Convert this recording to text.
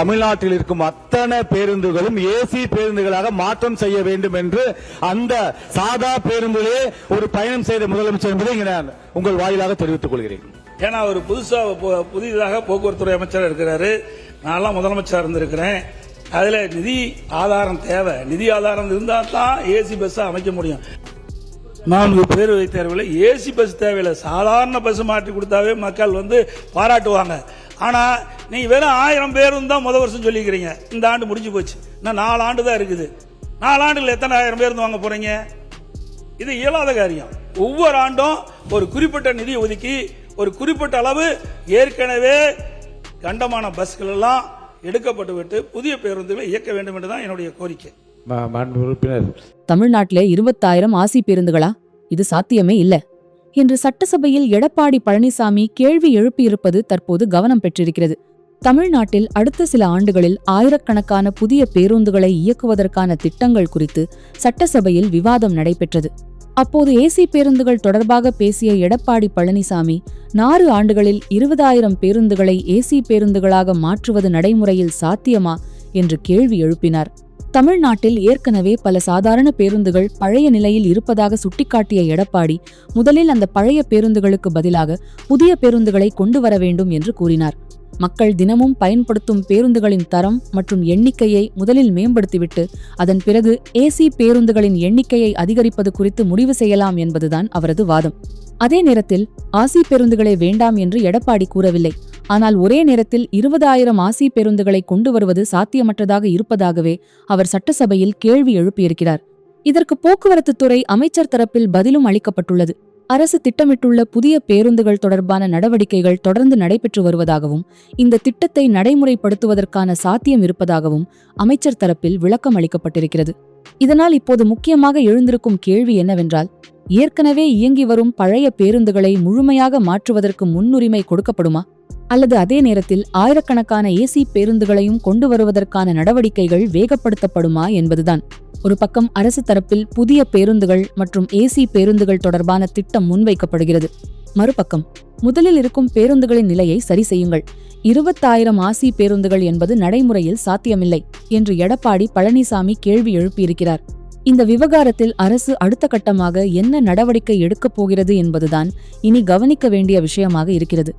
தமிழ்நாட்டில் இருக்கும் அத்தனை பேருந்துகளும் ஏசி பேருந்துகளாக மாற்றம் செய்ய வேண்டும் என்று அந்த சாதா பேருந்திலே ஒரு பயணம் செய்த முதலமைச்சர் என்பதை நான் உங்கள் வாயிலாக தெரிவித்துக் கொள்கிறேன். ஏன்னா அவர் புதிதாக போக்குவரத்துறை அமைச்சர் இருக்கிறாரு, நான் முதலமைச்சர் இருந்திருக்கிறேன். அதுல நிதி ஆதாரம் தேவை, நிதி ஆதாரம் இருந்தால் தான் ஏசி பஸ் அமைக்க முடியும். 4 பேர் தேர்வில் ஏசி பஸ் தேவையில்லை, சாதாரண பஸ் மாற்றி கொடுத்தாவே மக்கள் பாராட்டுவாங்க. ஆனா நீங்க வெறும் 1000 பேரும் தான் முதல் வருஷம் சொல்லிக்கிறீங்க. இந்த ஆண்டு முடிஞ்சு போச்சு, இன்னும் 4 ஆண்டு தான் இருக்குது. 4 ஆண்டுகள் எத்தனை 1000 பேருந்து வாங்க போறீங்க? இது இயலாத காரியம். ஒவ்வொரு ஆண்டும் ஒரு குறிப்பிட்ட நிதி ஒதுக்கி ஒரு குறிப்பிட்ட அளவு ஏற்கனவே கண்டமான பஸ்கள் எல்லாம் எடுக்கப்பட்டு விட்டு புதிய பேருந்துகளை இயக்க வேண்டும் என்றுதான் என்னுடைய கோரிக்கை. தமிழ்நாட்டிலே 20,000 ஆசி பேருந்துகளா? இது சாத்தியமே இல்ல என்று சட்டசபையில் எடப்பாடி பழனிசாமி கேள்வி எழுப்பியிருப்பது தற்போது கவனம் பெற்றிருக்கிறது. தமிழ்நாட்டில் அடுத்த சில ஆண்டுகளில் ஆயிரக்கணக்கான புதிய பேருந்துகளை இயக்குவதற்கான திட்டங்கள் குறித்து சட்டசபையில் விவாதம் நடைபெற்றது. அப்போது ஏசி பேருந்துகள் தொடர்பாக பேசிய எடப்பாடி பழனிசாமி 4 ஆண்டுகளில் 20,000 பேருந்துகளை ஏசி பேருந்துகளாக மாற்றுவது நடைமுறையில் சாத்தியமா என்று கேள்வி எழுப்பினார். தமிழ்நாட்டில் ஏற்கனவே பல சாதாரண பேருந்துகள் பழைய நிலையில் இருப்பதாக சுட்டிக்காட்டிய எடப்பாடி முதலில் அந்த பழைய பேருந்துகளுக்கு பதிலாக புதிய பேருந்துகளை கொண்டு வர வேண்டும் என்று கூறினார். மக்கள் தினமும் பயன்படுத்தும் பேருந்துகளின் தரம் மற்றும் எண்ணிக்கையை முதலில் மேம்படுத்திவிட்டு அதன் பிறகு ஏசி பேருந்துகளின் எண்ணிக்கையை அதிகரிப்பது குறித்து முடிவு செய்யலாம் என்பதுதான் அவரது வாதம். அதே நேரத்தில் ஆசி பேருந்துகளே வேண்டாம் என்று எடப்பாடி கூறவில்லை. ஆனால் ஒரே நேரத்தில் 20,000 ஆசி பேருந்துகளை கொண்டு வருவது சாத்தியமற்றதாக இருப்பதாகவே அவர் சட்டசபையில் கேள்வி எழுப்பியிருக்கிறார். இதற்கு போக்குவரத்துத்துறை அமைச்சர் தரப்பில் பதிலும் அளிக்கப்பட்டுள்ளது. அரசு திட்டமிட்டுள்ள புதிய பேருந்துகள் தொடர்பான நடவடிக்கைகள் தொடர்ந்து நடைபெற்று வருவதாகவும் இந்த திட்டத்தை நடைமுறைப்படுத்துவதற்கான சாத்தியம் இருப்பதாகவும் அமைச்சர் தரப்பில் விளக்கம் அளிக்கப்பட்டிருக்கிறது. இதனால் இப்போது முக்கியமாக எழுந்திருக்கும் கேள்வி என்னவென்றால், ஏற்கனவே இயங்கி வரும் பழைய பேருந்துகளை முழுமையாக மாற்றுவதற்கு முன்னுரிமை கொடுக்கப்படுமா, அல்லது அதே நேரத்தில் ஆயிரக்கணக்கான ஏசி பேருந்துகளையும் கொண்டு வருவதற்கான நடவடிக்கைகள் வேகப்படுத்தப்படுமா என்பதுதான். ஒரு பக்கம் அரசு தரப்பில் புதிய பேருந்துகள் மற்றும் ஏசி பேருந்துகள் தொடர்பான திட்டம் முன்வைக்கப்படுகிறது. மறுபக்கம் முதலில் இருக்கும் பேருந்துகளின் நிலையை சரி செய்யுங்கள், 20,000 ஆசி பேருந்துகள் என்பது நடைமுறையில் சாத்தியமில்லை என்று எடப்பாடி பழனிசாமி கேள்வி எழுப்பியிருக்கிறார். இந்த விவகாரத்தில் அரசு அடுத்த கட்டமாக என்ன நடவடிக்கை எடுக்கப் போகிறது என்பதுதான் இனி கவனிக்க வேண்டிய விஷயமாக இருக்கிறது.